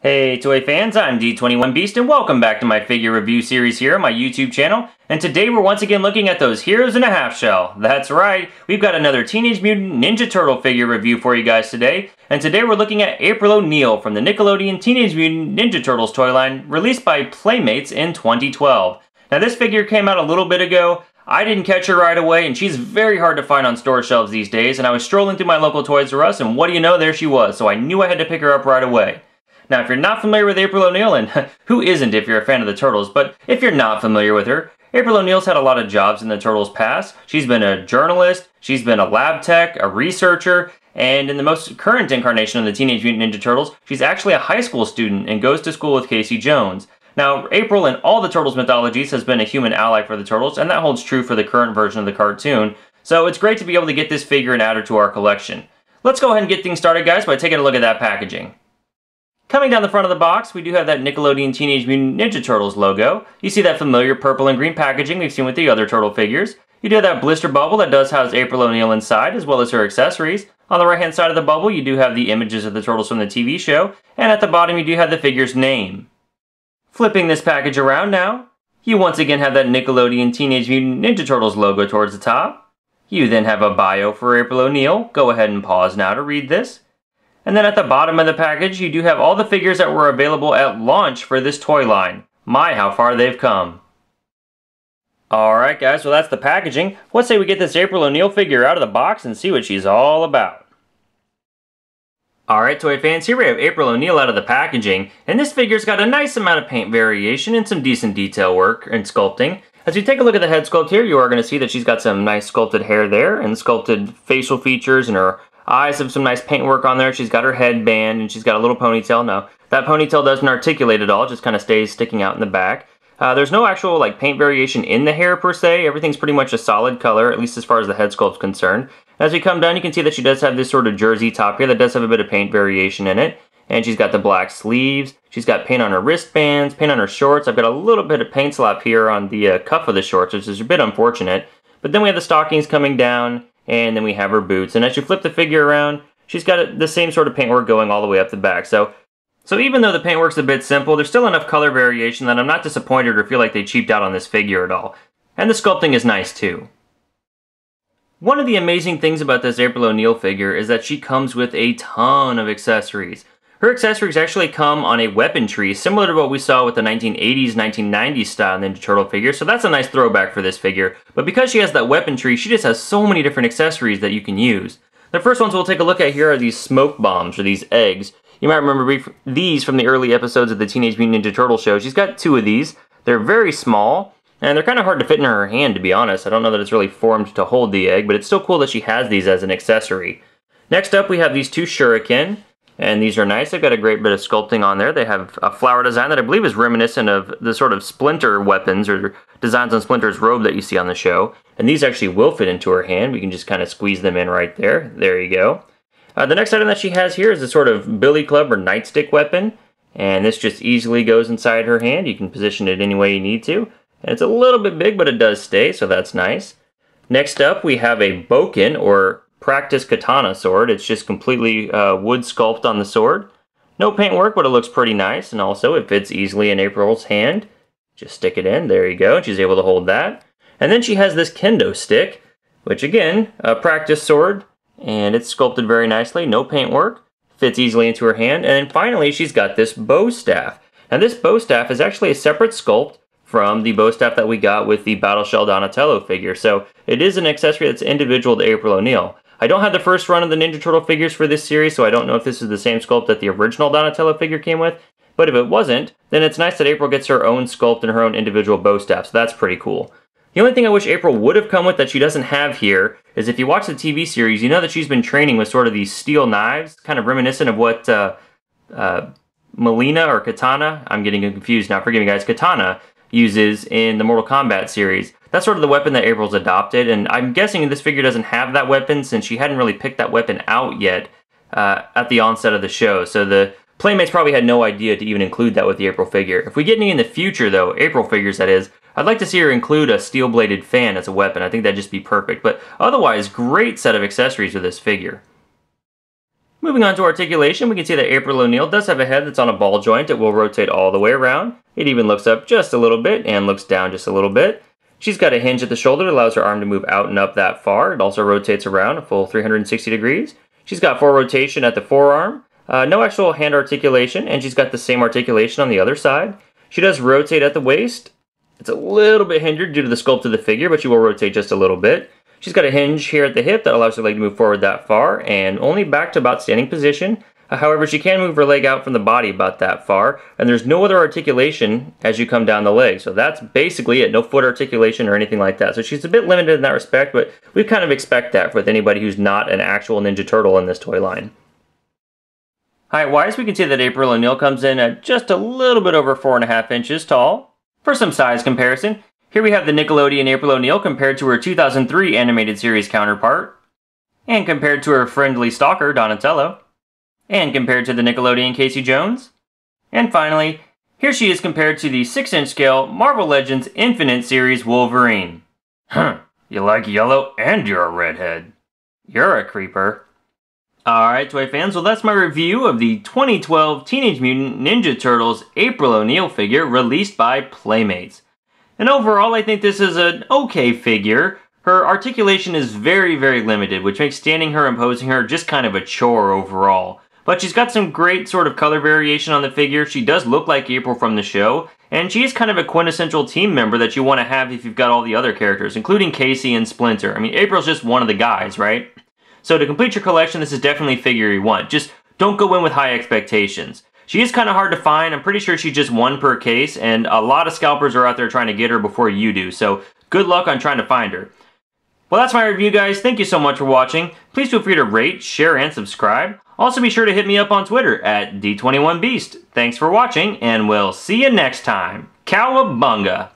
Hey toy fans, I'm D21 Beast and welcome back to my figure review series here on my YouTube channel. And today we're once again looking at those heroes in a half shell. That's right, we've got another Teenage Mutant Ninja Turtle figure review for you guys today. And today we're looking at April O'Neil from the Nickelodeon Teenage Mutant Ninja Turtles toy line released by Playmates in 2012. Now this figure came out a little bit ago. I didn't catch her right away, and she's very hard to find on store shelves these days, and I was strolling through my local Toys R Us, and what do you know, there she was, so I knew I had to pick her up right away. Now, if you're not familiar with April O'Neil, and who isn't if you're a fan of the Turtles, but if you're not familiar with her, April O'Neil's had a lot of jobs in the Turtles' past. She's been a journalist, she's been a lab tech, a researcher, and in the most current incarnation of the Teenage Mutant Ninja Turtles, she's actually a high school student and goes to school with Casey Jones. Now, April in all the Turtles mythologies has been a human ally for the Turtles, and that holds true for the current version of the cartoon, so it's great to be able to get this figure and add her to our collection. Let's go ahead and get things started, guys, by taking a look at that packaging. Coming down the front of the box, we do have that Nickelodeon Teenage Mutant Ninja Turtles logo. You see that familiar purple and green packaging we've seen with the other Turtle figures. You do have that blister bubble that does house April O'Neil inside, as well as her accessories. On the right-hand side of the bubble, you do have the images of the Turtles from the TV show, and at the bottom you do have the figure's name. Flipping this package around now, you once again have that Nickelodeon Teenage Mutant Ninja Turtles logo towards the top. You then have a bio for April O'Neil. Go ahead and pause now to read this. And then at the bottom of the package, you do have all the figures that were available at launch for this toy line. My, how far they've come. Alright guys, well that's the packaging. Let's say we get this April O'Neil figure out of the box and see what she's all about. Alright toy fans, here we have April O'Neil out of the packaging, and this figure's got a nice amount of paint variation and some decent detail work and sculpting. As you take a look at the head sculpt here, you are going to see that she's got some nice sculpted hair there, and sculpted facial features, and her eyes have some nice paintwork on there. She's got her headband, and she's got a little ponytail. Now, that ponytail doesn't articulate at all, it just kind of stays sticking out in the back. There's no actual paint variation in the hair per se. Everything's pretty much a solid color, at least as far as the head sculpt's concerned. As we come down, you can see that she does have this sort of jersey top here that does have a bit of paint variation in it. And she's got the black sleeves. She's got paint on her wristbands, paint on her shorts. I've got a little bit of paint slap here on the cuff of the shorts, which is a bit unfortunate. But then we have the stockings coming down, and then we have her boots. And as you flip the figure around, she's got the same sort of paintwork going all the way up the back. So even though the paintwork's a bit simple, there's still enough color variation that I'm not disappointed or feel like they cheaped out on this figure at all. And the sculpting is nice too. One of the amazing things about this April O'Neil figure is that she comes with a ton of accessories. Her accessories actually come on a weapon tree, similar to what we saw with the 1980s, 1990s style Ninja Turtle figure, so that's a nice throwback for this figure. But because she has that weapon tree, she just has so many different accessories that you can use. The first ones we'll take a look at here are these smoke bombs, or these eggs. You might remember these from the early episodes of the Teenage Mutant Ninja Turtle show. She's got two of these. They're very small, and they're kind of hard to fit in her hand, to be honest. I don't know that it's really formed to hold the egg, but it's still cool that she has these as an accessory. Next up, we have these two shuriken. And these are nice. They've got a great bit of sculpting on there. They have a flower design that I believe is reminiscent of the sort of Splinter weapons or designs on Splinter's robe that you see on the show. And these actually will fit into her hand. We can just kind of squeeze them in right there. There you go. The next item that she has here is a sort of billy club or nightstick weapon. And this just easily goes inside her hand. You can position it any way you need to. And it's a little bit big, but it does stay, so that's nice. Next up, we have a boken or practice katana sword. It's just completely wood sculpt on the sword. No paintwork, but it looks pretty nice, and also it fits easily in April's hand. Just stick it in, there you go, she's able to hold that. And then she has this kendo stick, which again, a practice sword, and it's sculpted very nicely, no paintwork, fits easily into her hand. And then finally, she's got this bow staff. And this bow staff is actually a separate sculpt from the bow staff that we got with the Battleshell Donatello figure. So it is an accessory that's individual to April O'Neil. I don't have the first run of the Ninja Turtle figures for this series, so I don't know if this is the same sculpt that the original Donatello figure came with. But if it wasn't, then it's nice that April gets her own sculpt and her own individual bow staff, so that's pretty cool. The only thing I wish April would have come with that she doesn't have here is if you watch the TV series, you know that she's been training with sort of these steel knives, kind of reminiscent of what Melina or Katana, I'm getting confused now, forgive me guys, Katana uses in the Mortal Kombat series. That's sort of the weapon that April's adopted, and I'm guessing this figure doesn't have that weapon since she hadn't really picked that weapon out yet at the onset of the show. So the Playmates probably had no idea to even include that with the April figure. If we get any in the future, though, April figures that is, I'd like to see her include a steel-bladed fan as a weapon. I think that'd just be perfect. But otherwise, great set of accessories with this figure. Moving on to articulation, we can see that April O'Neil does have a head that's on a ball joint. It will rotate all the way around. It even looks up just a little bit and looks down just a little bit. She's got a hinge at the shoulder that allows her arm to move out and up that far. It also rotates around a full 360 degrees. She's got full rotation at the forearm. No actual hand articulation, and she's got the same articulation on the other side. She does rotate at the waist. It's a little bit hindered due to the sculpt of the figure, but she will rotate just a little bit. She's got a hinge here at the hip that allows her leg to move forward that far, and only back to about standing position. However, she can move her leg out from the body about that far, and there's no other articulation as you come down the leg. So that's basically it, no foot articulation or anything like that. So she's a bit limited in that respect, but we kind of expect that with anybody who's not an actual Ninja Turtle in this toy line. Height-wise, we can see that April O'Neil comes in at just a little bit over 4.5 inches tall. For some size comparison, here we have the Nickelodeon April O'Neil compared to her 2003 animated series counterpart, and compared to her friendly stalker, Donatello, and compared to the Nickelodeon Casey Jones, and finally, here she is compared to the 6-inch scale Marvel Legends Infinite series Wolverine. Huh, you like yellow and you're a redhead. You're a creeper. Alright, toy fans, well that's my review of the 2012 Teenage Mutant Ninja Turtles April O'Neil figure released by Playmates. And overall, I think this is an okay figure. Her articulation is very, very limited, which makes standing her and posing her just kind of a chore overall. But she's got some great sort of color variation on the figure. She does look like April from the show, and she is kind of a quintessential team member that you want to have if you've got all the other characters, including Casey and Splinter. I mean, April's just one of the guys, right? So to complete your collection, this is definitely a figure you want. Just don't go in with high expectations. She is kind of hard to find. I'm pretty sure she's just one per case, and a lot of scalpers are out there trying to get her before you do, so good luck on trying to find her. Well, that's my review, guys. Thank you so much for watching. Please feel free to rate, share, and subscribe. Also, be sure to hit me up on Twitter at D21Beast. Thanks for watching, and we'll see you next time. Cowabunga!